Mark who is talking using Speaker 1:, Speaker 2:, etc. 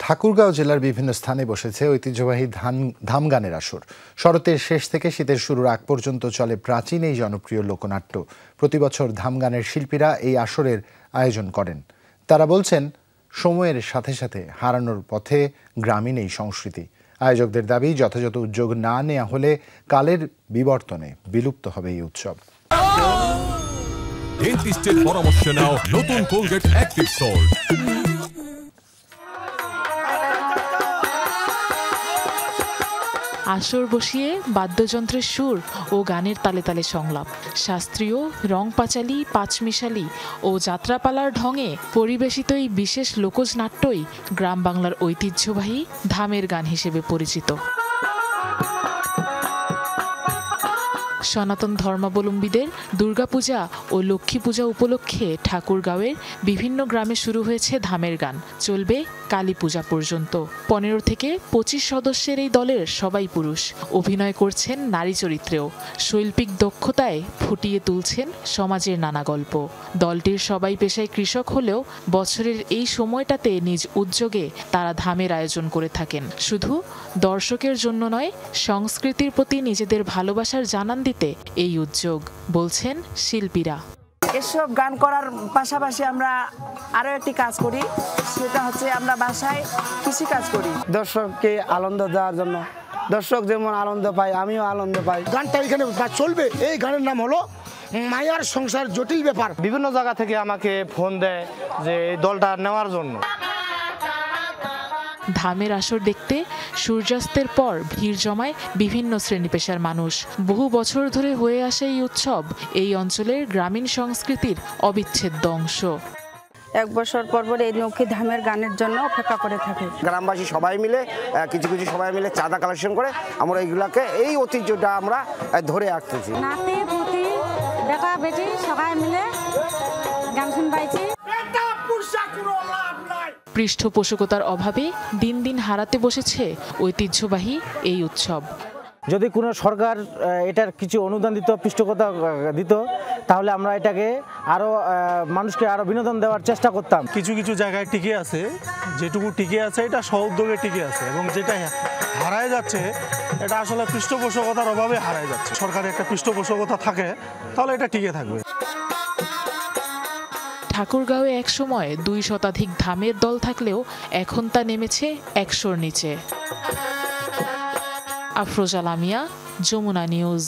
Speaker 1: ঠাকুরগাঁও জেলার বিভিন্ন স্থানে বসেছে ঐতিহ্যবাহী ধাম গানের আসর। শরতের শেষ থেকে শীতের শুরুর আগ পর্যন্ত চলে প্রাচীন এই জনপ্রিয় লোকনাট্য। প্রতিবছর ধাম গানের শিল্পীরা এই আসরের আয়োজন করেন। তারা বলছেন, সময়ের সাথে সাথে হারানোর পথে গ্রামীণ এই সংস্কৃতি। আয়োজকদের দাবি, যথাযথ উদ্যোগ না নেওয়া হলে কালের বিবর্তনে বিলুপ্ত হবে এই উৎসব।
Speaker 2: ডেন্টিস্টের পরামর্শ নাও নতুন কোলগেট অ্যাক্টিভ সল্ট।
Speaker 3: আসর বসিয়ে বাদ্যযন্ত্রের সুর ও গানের তালে তালে সংলাপ, শাস্ত্রীয় রং পাঁচালী, পাঁচমিশালি ও যাত্রাপালার ঢঙে পরিবেশিত এই বিশেষ লোকজ নাট্যই গ্রাম বাংলার ঐতিহ্যবাহী ধামের গান হিসেবে পরিচিত। সনাতন ধর্মাবলম্বীদের দুর্গাপূজা ও লক্ষ্মী পূজা উপলক্ষে ঠাকুরগাঁওয়ের বিভিন্ন গ্রামে শুরু হয়েছে ধামের গান, চলবে কালী পূজা পর্যন্ত। 15 থেকে 25 সদস্যের এই দলের সবাই পুরুষ, অভিনয় করছেন নারী চরিত্রেও। শৈল্পিক দক্ষতায় ফুটিয়ে তুলছেন সমাজের নানা গল্প। দলটির সবাই পেশায় কৃষক হলেও বছরের এই সময়টাতে নিজ উদ্যোগে তারা ধামের আয়োজন করে থাকেন। শুধু দর্শকের জন্য নয়, সংস্কৃতির প্রতি নিজেদের ভালোবাসার জানান দিতে এই উদ্যোগ, বলছেন শিল্পীরা।
Speaker 4: এসব গান করার পাশাপাশি আমরা আরো একটি কাজ করি, সেটা হচ্ছে আমরা বাসায় কৃষি কাজ করি।
Speaker 5: দর্শককে আনন্দ দেওয়ার জন্য, দর্শক যেমন আনন্দ পায় আমিও আনন্দ পাই।
Speaker 6: গানটা এখানে চলবে। এই গানের নাম হলো মায়ার সংসার জটিল ব্যাপার।
Speaker 5: বিভিন্ন জায়গা থেকে আমাকে ফোন দেয় যে এই দলটা নেওয়ার জন্য।
Speaker 3: ধামের আসর দেখতে সূর্যাস্তের পর ভিড় জমায় বিভিন্ন শ্রেণী পেশার মানুষ। বহু বছর ধরে হয়ে আসে এই উৎসব এই অঞ্চলের গ্রামীণ সংস্কৃতির অবিচ্ছেদ্য অংশ।
Speaker 7: এক বছর পর পর এই নৌকি ধামের গানের জন্য অপেক্ষা করে থাকে।
Speaker 8: গ্রামবাসী সবাই মিলে কিছু সবাই মিলে চাঁদা কালেকশন করে আমরা এইগুলাকে এই ঐতিহ্যটা আমরা ধরে রাখতেছি।
Speaker 7: নাতি পুতি বেটা বেটি সবাই মিলে গান শুনবাইছি।
Speaker 3: পৃষ্ঠপোষকতার অভাবে দিন দিন হারাতে বসেছে ঐতিহ্যবাহী এই উৎসব।
Speaker 5: যদি কোনো সরকার এটার কিছু অনুদান দিত, পৃষ্ঠপোষকতা দিত, তাহলে আমরা এটাকে আরো মানুষকে আরো বিনোদন দেওয়ার চেষ্টা করতাম।
Speaker 9: কিছু কিছু জায়গায় টিকে আছে, যেটুকু টিকে আছে এটা সহযোগে টিকে আছে, এবং যেটা হারায় যাচ্ছে এটা আসলে পৃষ্ঠপোষকতার অভাবে হারায় যাচ্ছে। সরকারের একটা পৃষ্ঠপোষকতা থাকে তাহলে এটা টিকে থাকবে।
Speaker 3: ঠাকুরগাঁওয়ে এক সময় 2 শতাধিক ধামের দল থাকলেও এখন তা নেমেছে 100-র নিচে। আফরোজা লামিয়া, যমুনা নিউজ।